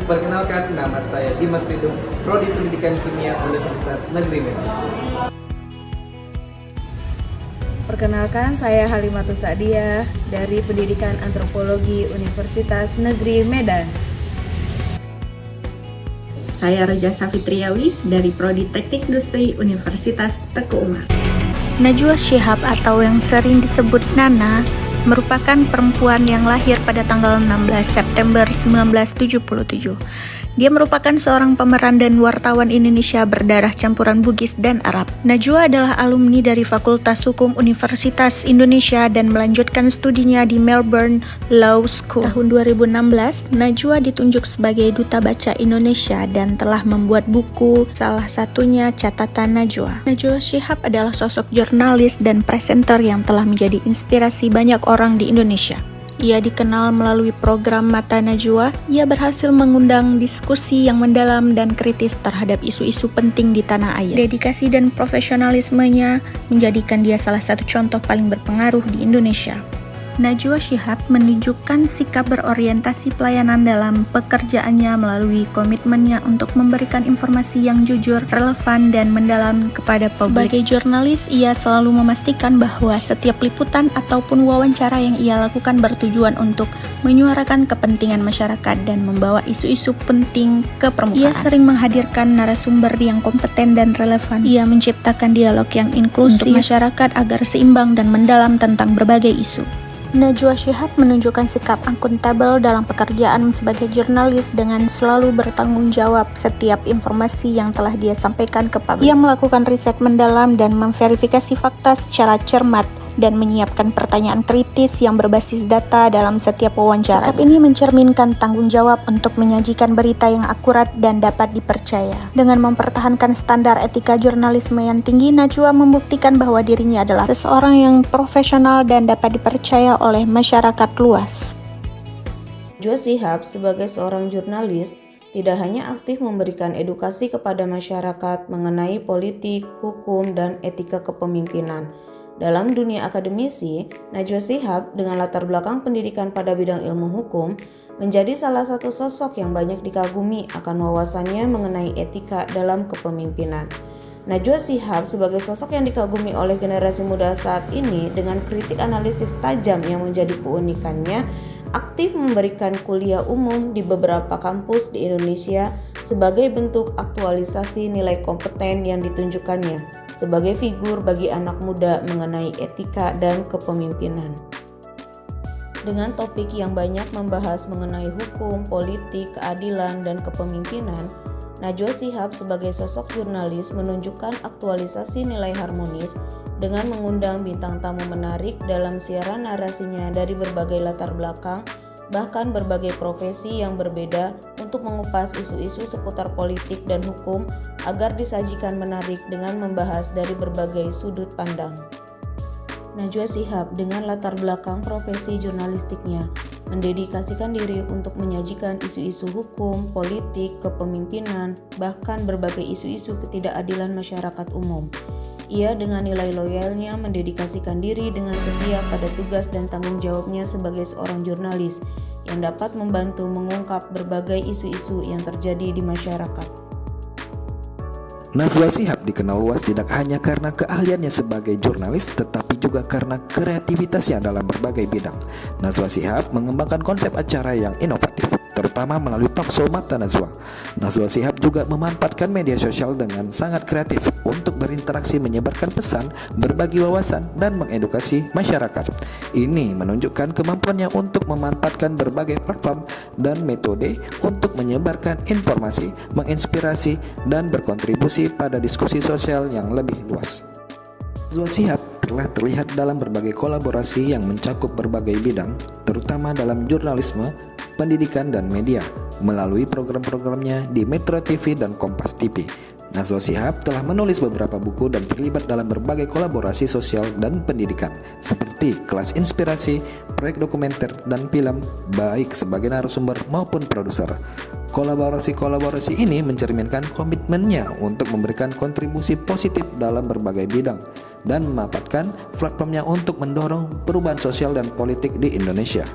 Perkenalkan, nama saya Dimas Ridho, Prodi Pendidikan Kimia Universitas Negeri Medan. Perkenalkan, saya Halimatus Sa'diyah dari Pendidikan Antropologi Universitas Negeri Medan. Saya Reja Safitriawi dari Prodi Teknik Industri Universitas Teguh Umar. Najwa Shihab atau yang sering disebut Nana merupakan perempuan yang lahir pada tanggal 16 September 1977. Dia merupakan seorang pemeran dan wartawan Indonesia berdarah campuran Bugis dan Arab. Najwa adalah alumni dari Fakultas Hukum Universitas Indonesia dan melanjutkan studinya di Melbourne Law School. Tahun 2016, Najwa ditunjuk sebagai Duta Baca Indonesia dan telah membuat buku, salah satunya Catatan Najwa. Najwa Shihab adalah sosok jurnalis dan presenter yang telah menjadi inspirasi banyak orang di Indonesia. Ia dikenal melalui program Mata Najwa. Ia berhasil mengundang diskusi yang mendalam dan kritis terhadap isu-isu penting di tanah air. Dedikasi dan profesionalismenya menjadikan dia salah satu contoh paling berpengaruh di Indonesia. Najwa Shihab menunjukkan sikap berorientasi pelayanan dalam pekerjaannya melalui komitmennya untuk memberikan informasi yang jujur, relevan, dan mendalam kepada publik. Sebagai jurnalis, ia selalu memastikan bahwa setiap liputan ataupun wawancara yang ia lakukan bertujuan untuk menyuarakan kepentingan masyarakat dan membawa isu-isu penting ke permukaan. Ia sering menghadirkan narasumber yang kompeten dan relevan. Ia menciptakan dialog yang inklusif untuk masyarakat agar seimbang dan mendalam tentang berbagai isu. Najwa Shihab menunjukkan sikap akuntabel dalam pekerjaan sebagai jurnalis dengan selalu bertanggung jawab setiap informasi yang telah dia sampaikan ke publik. Ia melakukan riset mendalam dan memverifikasi fakta secara cermat dan menyiapkan pertanyaan kritis yang berbasis data dalam setiap wawancara. Sikap ini mencerminkan tanggung jawab untuk menyajikan berita yang akurat dan dapat dipercaya. Dengan mempertahankan standar etika jurnalisme yang tinggi, Najwa membuktikan bahwa dirinya adalah seseorang yang profesional dan dapat dipercaya oleh masyarakat luas. Najwa Shihab sebagai seorang jurnalis tidak hanya aktif memberikan edukasi kepada masyarakat mengenai politik, hukum, dan etika kepemimpinan. Dalam dunia akademisi, Najwa Shihab dengan latar belakang pendidikan pada bidang ilmu hukum menjadi salah satu sosok yang banyak dikagumi akan wawasannya mengenai etika dalam kepemimpinan. Najwa Shihab sebagai sosok yang dikagumi oleh generasi muda saat ini dengan kritik analisis tajam yang menjadi keunikannya, aktif memberikan kuliah umum di beberapa kampus di Indonesia sebagai bentuk aktualisasi nilai kompeten yang ditunjukkannya sebagai figur bagi anak muda mengenai etika dan kepemimpinan. Dengan topik yang banyak membahas mengenai hukum, politik, keadilan, dan kepemimpinan, Najwa Shihab sebagai sosok jurnalis menunjukkan aktualisasi nilai harmonis dengan mengundang bintang tamu menarik dalam siaran narasinya dari berbagai latar belakang, bahkan berbagai profesi yang berbeda untuk mengupas isu-isu seputar politik dan hukum agar disajikan menarik dengan membahas dari berbagai sudut pandang. Najwa Shihab dengan latar belakang profesi jurnalistiknya mendedikasikan diri untuk menyajikan isu-isu hukum, politik, kepemimpinan, bahkan berbagai isu-isu ketidakadilan masyarakat umum. Ia dengan nilai loyalnya mendedikasikan diri dengan setia pada tugas dan tanggung jawabnya sebagai seorang jurnalis yang dapat membantu mengungkap berbagai isu-isu yang terjadi di masyarakat. Najwa Shihab dikenal luas tidak hanya karena keahliannya sebagai jurnalis, tetapi juga karena kreativitasnya dalam berbagai bidang. Najwa Shihab mengembangkan konsep acara yang inovatif, terutama melalui talk show Mata Najwa. Najwa Shihab juga memanfaatkan media sosial dengan sangat kreatif untuk berinteraksi, menyebarkan pesan, berbagi wawasan, dan mengedukasi masyarakat. Ini menunjukkan kemampuannya untuk memanfaatkan berbagai platform dan metode untuk menyebarkan informasi, menginspirasi, dan berkontribusi pada diskusi sosial yang lebih luas. Najwa Shihab telah terlihat dalam berbagai kolaborasi yang mencakup berbagai bidang, terutama dalam jurnalisme, pendidikan, dan media, melalui program-programnya di Metro TV dan Kompas TV. Najwa Shihab telah menulis beberapa buku dan terlibat dalam berbagai kolaborasi sosial dan pendidikan, seperti kelas inspirasi, proyek dokumenter, dan film, baik sebagai narasumber maupun produser. Kolaborasi-kolaborasi ini mencerminkan komitmennya untuk memberikan kontribusi positif dalam berbagai bidang dan memanfaatkan platformnya untuk mendorong perubahan sosial dan politik di Indonesia.